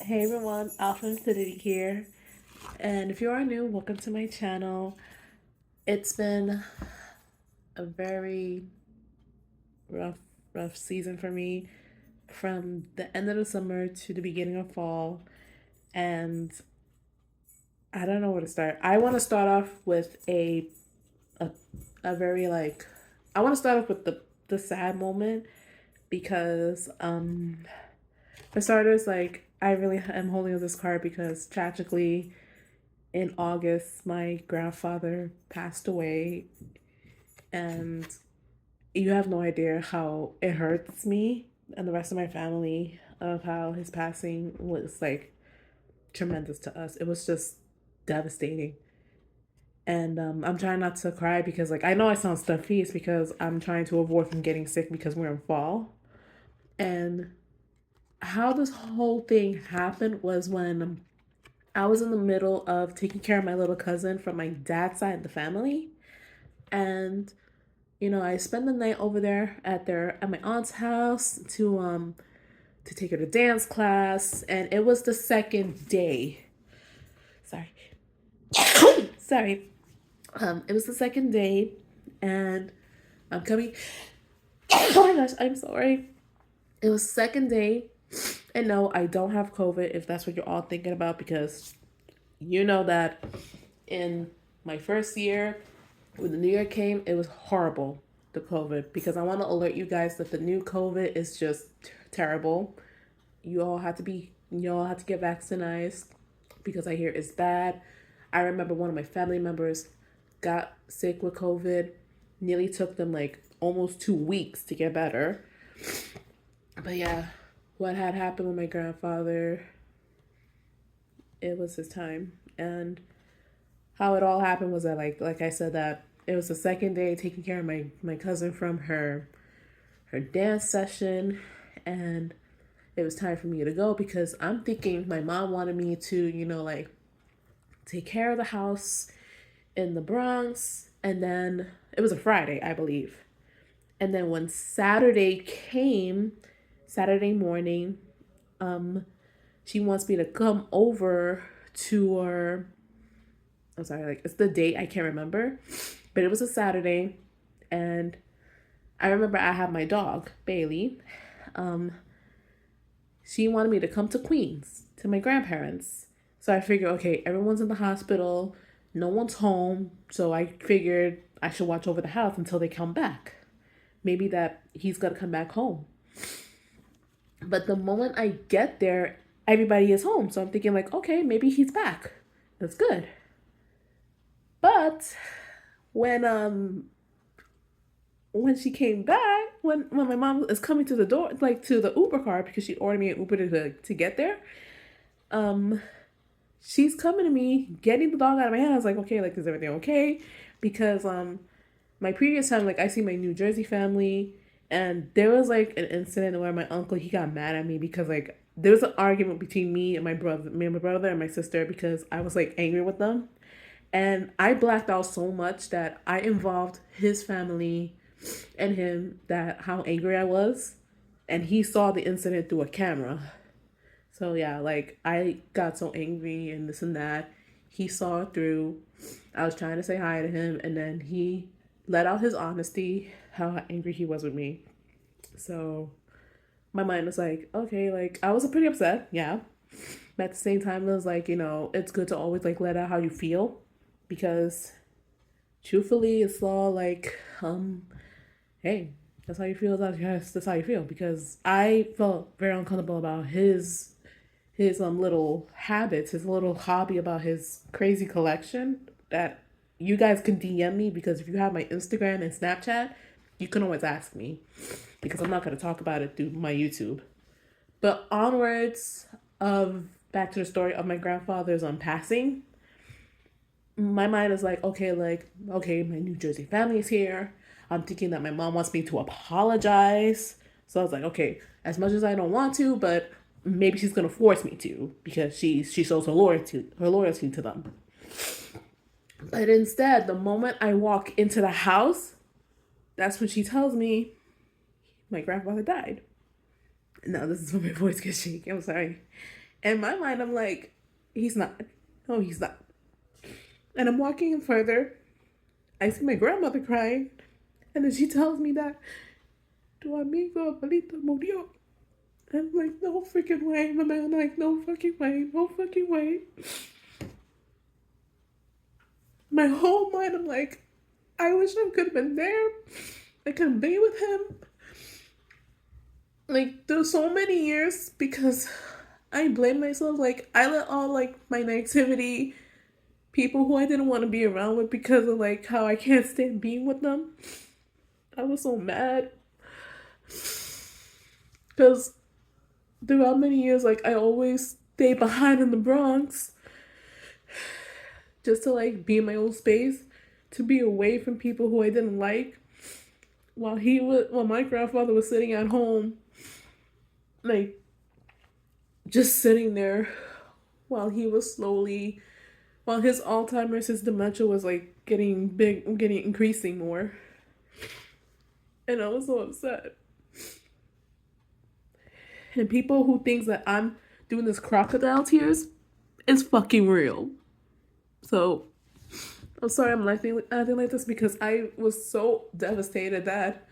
Hey everyone, Alpha Infinity here. And if you are new, welcome to my channel. It's been a very rough, rough season for me from the end of the summer to the beginning of fall. And I don't know where to start. I want to start off with a, a very I want to start off with the sad moment because, for starters, I really am holding up this card because tragically, in August, my grandfather passed away, and you have no idea how it hurts me and the rest of my family of how his passing was like tremendous to us. It was just devastating. And I'm trying not to cry because, I know I sound stuffy. It's because I'm trying to avoid from getting sick because we're in fall. And how this whole thing happened was when I was in the middle of taking care of my little cousin from my dad's side of the family. And I spent the night over there at my aunt's house to take her to dance class, and it was the second day. Sorry. Sorry. It was the second day, and I'm coming. Oh my gosh, I'm sorry. It was second day, and no, I don't have COVID. If that's what you're all thinking about, because you know that in my first year, when the new year came, it was horrible, the COVID, because I want to alert you guys that the new COVID is just terrible. You all have to get vaccinated because I hear it's bad. I remember one of my family members got sick with COVID. Nearly took them like almost 2 weeks to get better. But yeah, what had happened with my grandfather, it was his time. And how it all happened was that like I said, that it was the second day taking care of my cousin from her dance session, and it was time for me to go because I'm thinking my mom wanted me to, take care of the house in the Bronx. And then it was a Friday, I believe. And then when Saturday came, Saturday morning, um, she wants me to come over to her. I'm sorry, it's the date I can't remember, but it was a Saturday, and I remember I had my dog Bailey. Um, she wanted me to come to Queens to my grandparents. So I figured, okay, everyone's in the hospital, no one's home. So I figured I should watch over the house until they come back. Maybe that he's gonna come back home. But the moment I get there, everybody is home. So I'm thinking, okay, maybe he's back. That's good. But when when she came back, when my mom is coming to the door, like to the Uber car, because she ordered me an Uber to get there, um, she's coming to me, getting the dog out of my hand. I was like, okay, is everything okay? Because my previous time, I see my New Jersey family, and there was an incident where my uncle, he got mad at me because there was an argument between me and my brother and my sister, because I was angry with them. And I blacked out so much that I involved his family and him, that how angry I was. And he saw the incident through a camera. So yeah, I got so angry and this and that. He saw it through. I was trying to say hi to him, and then he let out his honesty, how angry he was with me. So my mind was like, okay, I was pretty upset, yeah. But at the same time, it was it's good to always let out how you feel, because truthfully, it's all hey, that's how you feel. That's how you feel. Because I felt very uncomfortable about his little habits, his little hobby about his crazy collection. That you guys can DM me, because if you have my Instagram and Snapchat, you can always ask me, because I'm not going to talk about it through my YouTube. But onwards of back to the story of my grandfather's passing, my mind is okay, my New Jersey family is here. I'm thinking that my mom wants me to apologize. So I was like, okay, as much as I don't want to, but maybe she's gonna force me to, because she shows her loyalty to them. But instead, the moment I walk into the house, that's when she tells me my grandfather died. Now this is when my voice gets shaky. I'm sorry. In my mind, I'm like, he's not. No, he's not. And I'm walking in further. I see my grandmother crying. And then she tells me that, tu amigo abuelito murió. And I'm like, no freaking way, my man. Like, no fucking way. No fucking way. My whole mind, I'm like, I wish I could have been there. I could have been with him. Like, there's so many years because I blame myself. Like, I let all, like, my negativity, people who I didn't want to be around with because of, like, how I can't stand being with them. I was so mad. Because throughout many years, like, I always stayed behind in the Bronx just to, like, be in my own space, to be away from people who I didn't like. While my grandfather was sitting at home, like, just sitting there while he was slowly, while his Alzheimer's, his dementia was like getting big, getting increasing more. And I was so upset. And people who thinks that I'm doing this crocodile tears is fucking real. So I'm sorry I'm acting like this because I was so devastated that,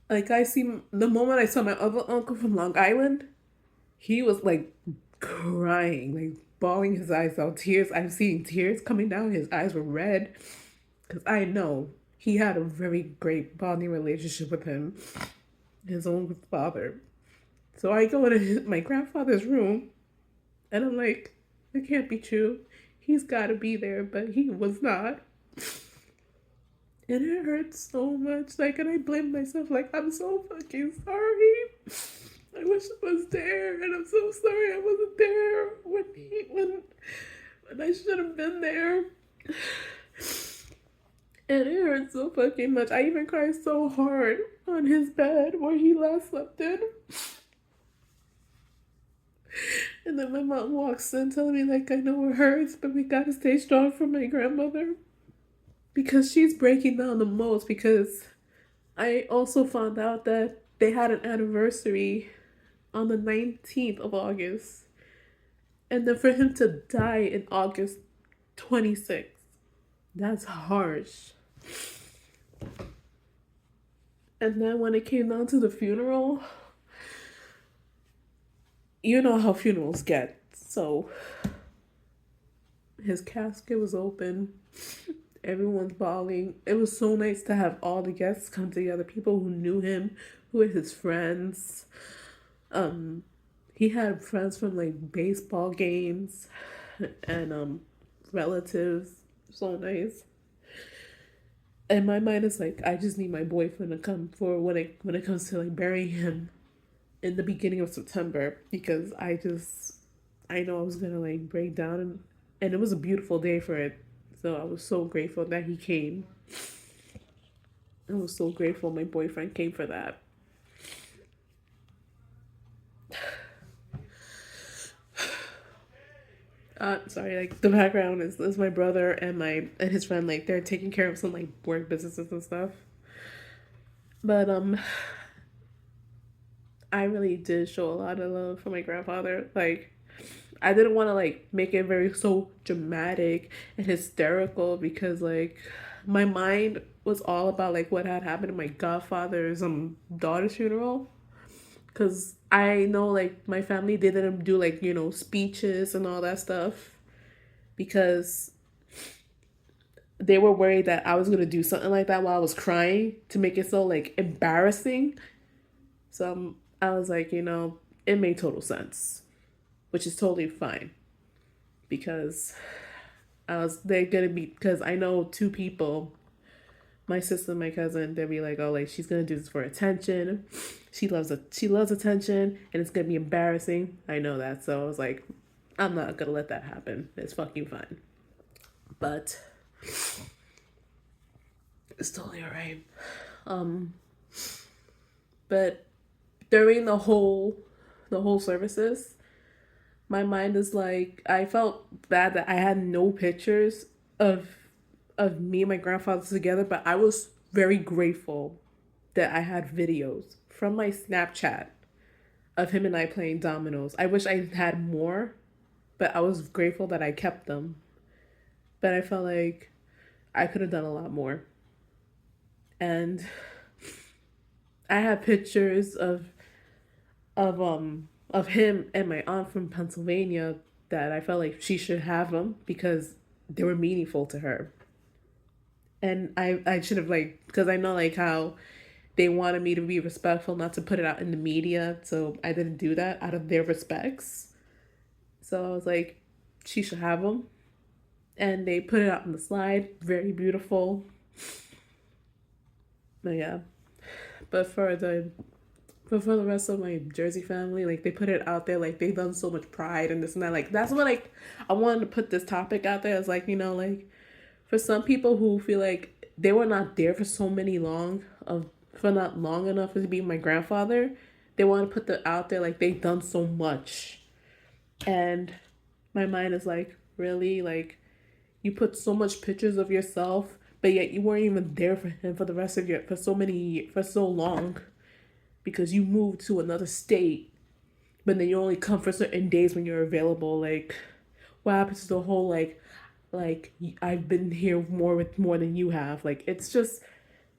like, the moment I saw my other uncle from Long Island, he was like crying, like bawling his eyes out, tears. I've seen tears coming down. His eyes were red because I know he had a very great bonding relationship with him, his own father. So I go into my grandfather's room and I'm like, it can't be true. He's got to be there, but he was not. And it hurts so much. Like, and I blame myself. Like, I'm so fucking sorry. I wish I was there, and I'm so sorry I wasn't there when I should have been there. And it hurts so fucking much. I even cried so hard on his bed where he last slept in. And then my mom walks in telling me, like, I know it hurts, but we gotta stay strong for my grandmother. Because she's breaking down the most, because I also found out that they had an anniversary on the 19th of August. And then for him to die in August 26th, that's harsh. And then when it came down to the funeral, you know how funerals get. So his casket was open. Everyone's bawling. It was so nice to have all the guests come together. People who knew him, who were his friends. He had friends from like baseball games and relatives. So nice. And my mind is like, I just need my boyfriend to come for when it comes to like burying him in the beginning of September, because I know I was gonna like break down, and it was a beautiful day for it. So I was so grateful that he came. I was so grateful my boyfriend came for that. Sorry, like the background is my brother and his friend, like they're taking care of some like work businesses and stuff. But I really did show a lot of love for my grandfather. Like, I didn't want to like make it very so dramatic and hysterical because like my mind was all about like what had happened to my godfather's daughter's funeral. Cause I know like my family, they didn't do like, you know, speeches and all that stuff because they were worried that I was gonna do something like that while I was crying to make it so like embarrassing. So I was like, you know, it made total sense, which is totally fine because they're gonna be, because I know two people, my sister and my cousin, they'll be like, oh, like she's gonna do this for attention. She loves attention, and it's gonna be embarrassing. I know that, so I was like, I'm not gonna let that happen. It's fucking fine, but it's totally alright. But during the whole services, my mind is like, I felt bad that I had no pictures of me and my grandfather together, but I was very grateful that I had videos from my Snapchat of him and I playing dominoes. I wish I had more, but I was grateful that I kept them. But I felt like I could have done a lot more. And I have pictures of him and my aunt from Pennsylvania that I felt like she should have them because they were meaningful to her. And I should have like, because I know like how they wanted me to be respectful, not to put it out in the media, so I didn't do that out of their respects. So I was like, she should have them, and they put it out in the slide, very beautiful. But yeah, but for the rest of my Jersey family, like they put it out there, like they've done so much pride and this and that. Like that's what like I wanted to put this topic out there. It's like, you know, like for some people who feel like they were not there for so many long of for not long enough to be my grandfather, they want to put that out there like they've done so much. And my mind is like, really? Like you put so much pictures of yourself, but yet you weren't even there for him for the rest of your for so long because you moved to another state, but then you only come for certain days when you're available. Like what happens to the whole like I've been here more than you have. Like it's just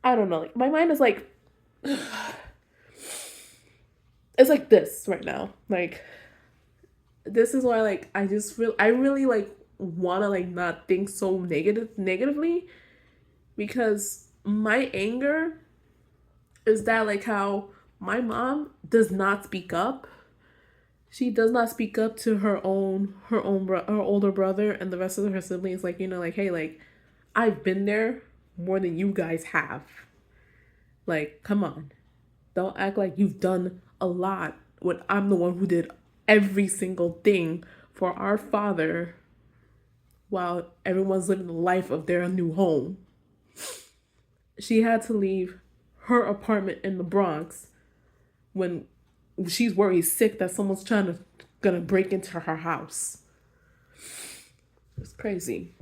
I don't know. Like my mind is like it's like this right now. Like this is why like I really like want to like not think so negatively because my anger is that like how my mom does not speak up. She does not speak up to her older brother and the rest of her siblings. Like, you know, like, hey, like I've been there more than you guys have. Like, come on, don't act like you've done a lot when I'm the one who did every single thing for our father while everyone's living the life of their new home. She had to leave her apartment in the Bronx when she's worried sick that someone's gonna break into her house. It's crazy.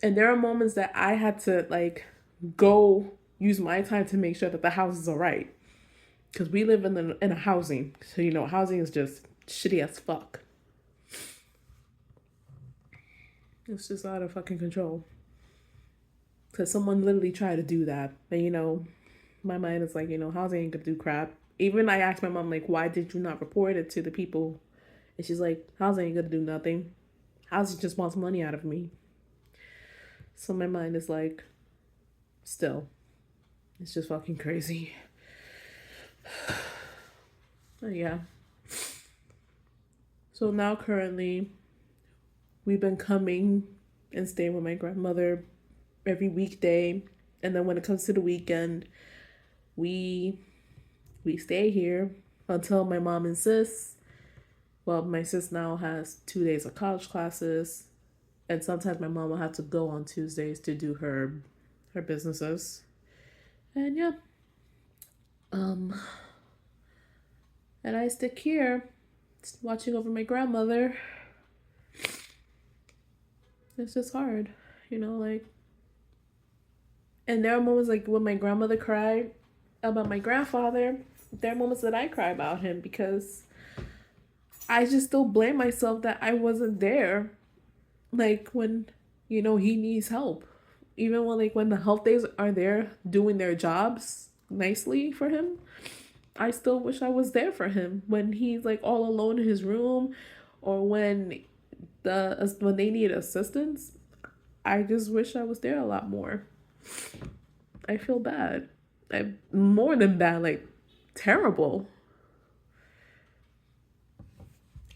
And there are moments that I had to like go use my time to make sure that the house is all right. Because we live in a housing. So, you know, housing is just shitty as fuck. It's just out of fucking control. Because someone literally tried to do that. And, you know, my mind is like, you know, housing ain't gonna do crap. Even I asked my mom, like, why did you not report it to the people? And she's like, housing ain't gonna do nothing. Housing just wants money out of me. So my mind is like, still, it's just fucking crazy. Yeah. So now currently, we've been coming and staying with my grandmother every weekday. And then when it comes to the weekend, we stay here until my mom insists. Well, my sis now has 2 days of college classes. And sometimes my mom will have to go on Tuesdays to do her businesses. And yeah. And I stick here watching over my grandmother. It's just hard, you know, like. And there are moments like when my grandmother cried about my grandfather. There are moments that I cry about him because I just still blame myself that I wasn't there. Like when, you know, he needs help. Even when the health days are there doing their jobs nicely for him, I still wish I was there for him when he's like all alone in his room or when they need assistance. I just wish I was there a lot more. I feel bad. More than bad, like terrible.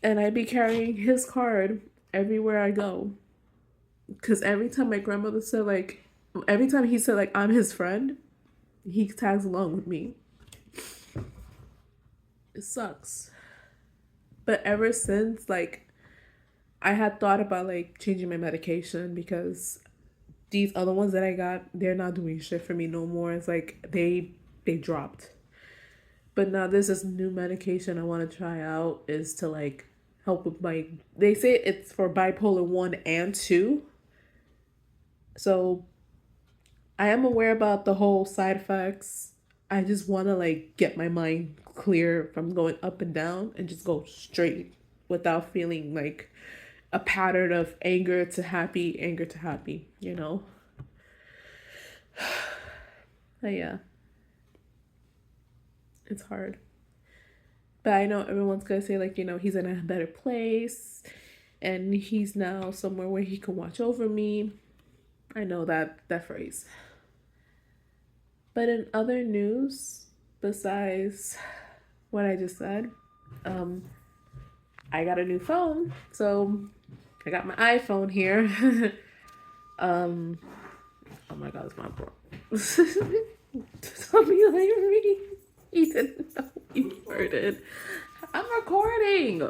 And I'd be carrying his card everywhere I go. Because every time my grandmother said every time he said like I'm his friend, he tags along with me. It sucks. But ever since like I had thought about like changing my medication because these other ones that I got, they're not doing shit for me no more. It's like they dropped. But now there's this new medication I want to try out is to like help with they say it's for bipolar 1 and 2. So I am aware about the whole side effects I just want to like get my mind clear from going up and down and just go straight without feeling like a pattern of anger to happy, you know? But yeah, it's hard. But I know everyone's gonna say, like, he's in a better place and he's now somewhere where he can watch over me. I know that phrase. But in other news, besides what I just said, um, I got a new phone. So I got my iPhone here. Oh my god, it's my bro. Tell me like me. He didn't know you heard it. I'm recording.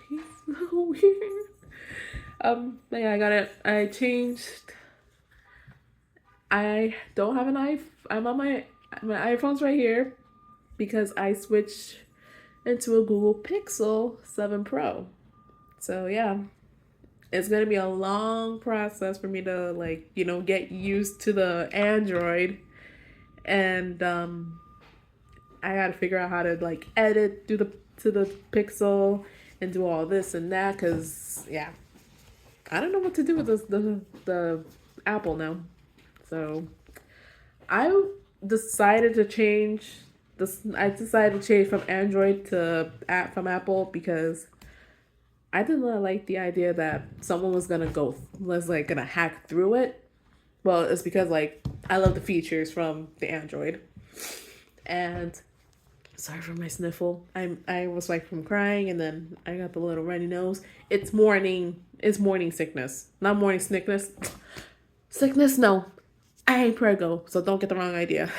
He's so weird. But yeah, I got it. I changed. I don't have an iPhone. I'm on my iPhone's right here because I switched into a Google Pixel 7 Pro. So yeah, it's gonna be a long process for me to like, get used to the Android, and I gotta figure out how to like edit to the Pixel and do all this and that, cause yeah, I don't know what to do with the Apple now. So I decided to change this. I decided to change from Android to from Apple because I did not like the idea that someone was like gonna hack through it. Well, it's because like I love the features from the Android, and sorry for my sniffle. I was like from crying, and then I got the little runny nose. It's morning. It's morning sickness, not morning sickness. Sickness, no. I ain't prego, so don't get the wrong idea.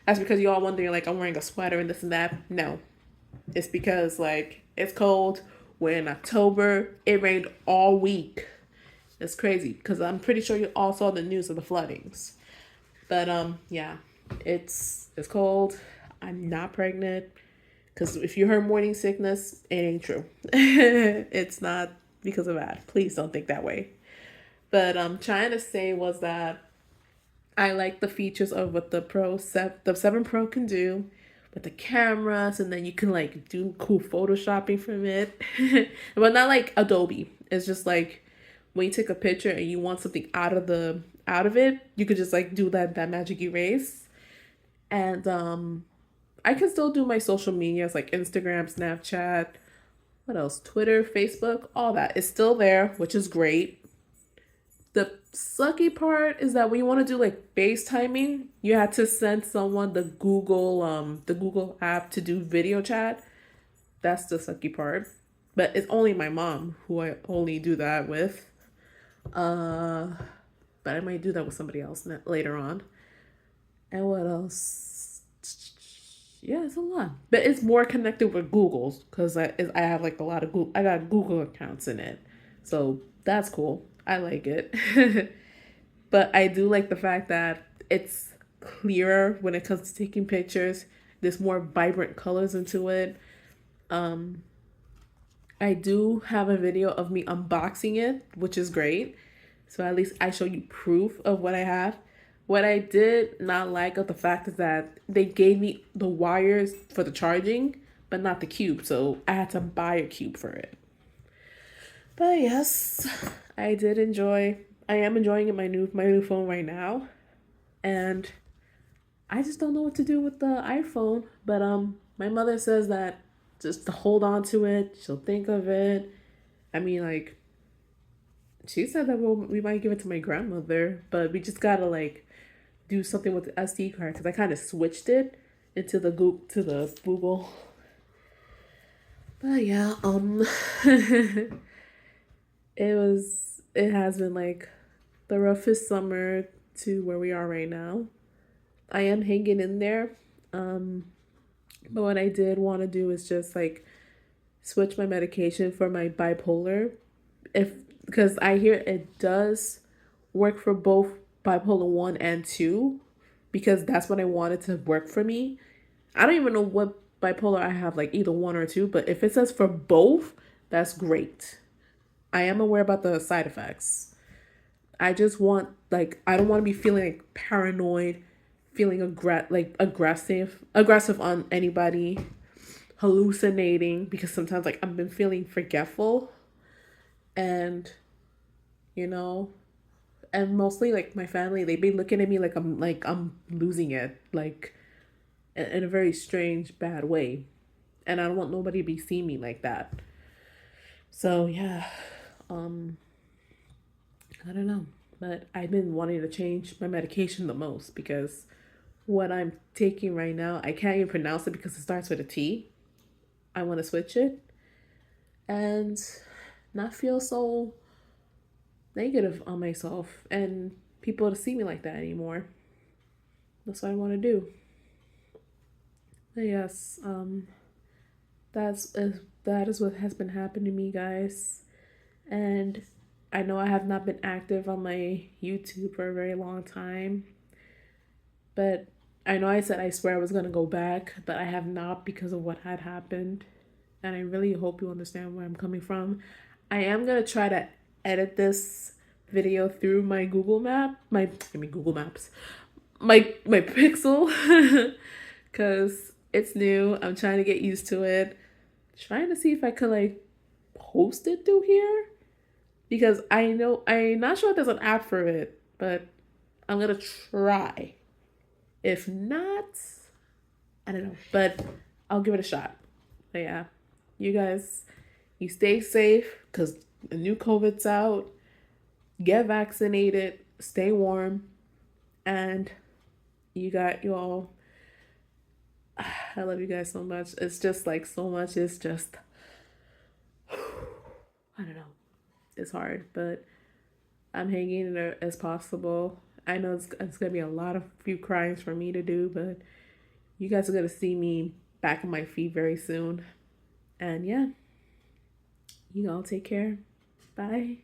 That's because you all wondering like I'm wearing a sweater and this and that. No, it's because like it's cold. We're in October. It rained all week. It's crazy because I'm pretty sure you all saw the news of the floodings. But yeah, it's cold. I'm not pregnant because if you heard morning sickness, it ain't true. It's not because of that. Please don't think that way. But I'm trying to say was that I like the features of what the 7 Pro can do with the cameras, and then you can like do cool photoshopping from it. But not like Adobe. It's just like when you take a picture and you want something out of it, you could just like do that magic erase. And I can still do my social medias like Instagram, Snapchat, what else? Twitter, Facebook, all that is still there, which is great. The sucky part is that when you want to do like FaceTiming, you have to send someone the Google app to do video chat. That's the sucky part. But it's only my mom who I only do that with. But I might do that with somebody else later on. And what else? Yeah, it's a lot. But it's more connected with Google's because I have like a lot of Google. I got Google accounts in it, so that's cool. I like it. But I do like the fact that it's clearer when it comes to taking pictures. There's more vibrant colors into it. I do have a video of me unboxing it, which is great. So at least I show you proof of what I have. What I did not like of the fact is that they gave me the wires for the charging, but not the cube. So I had to buy a cube for it. But yes, I am enjoying my new phone right now. And I just don't know what to do with the iPhone. But my mother says that just to hold on to it, she'll think of it. I mean, like, she said that we might give it to my grandmother, but we just gotta like do something with the SD card because I kind of switched it into the Google. But yeah, it has been like the roughest summer to where we are right now. I am hanging in there. But what I did want to do is just like switch my medication for my bipolar, because I hear it does work for both bipolar 1 and 2, because that's what I wanted to work for me. I don't even know what bipolar I have, like either 1 or 2, but if it says for both, that's great. I am aware about the side effects. I just want, like, I don't want to be feeling like paranoid feeling aggressive on anybody, hallucinating, because sometimes like I've been feeling forgetful, and you know, and mostly like my family, they be looking at me like I'm losing it, like in a very strange bad way, and I don't want nobody to be seeing me like that. So yeah, um I don't know, but I've been wanting to change my medication the most, because what I'm taking right now, I can't even pronounce it because it starts with a T. I want to switch it and not feel so negative on myself and people to see me like that anymore. That's what I want to do. But yes, that's that is what has been happening to me, guys. And I know I have not been active on my YouTube for a very long time, but I know I said I swear I was gonna go back, but I have not because of what had happened. And I really hope you understand where I'm coming from. I am gonna try to edit this video through my Google Maps, my Pixel, because it's new. I'm trying to get used to it. Trying to see if I could like post it through here, because I know I'm not sure if there's an app for it, but I'm gonna try. If not, I don't know, but I'll give it a shot. But yeah, you guys, you stay safe because the new COVID's out. Get vaccinated, stay warm, and you got you all. I love you guys so much. It's just like so much. It's just, I don't know. It's hard, but I'm hanging in there as possible. I know it's gonna be a lot of few crimes for me to do, but you guys are gonna see me back on my feet very soon. And yeah, you all take care. Bye.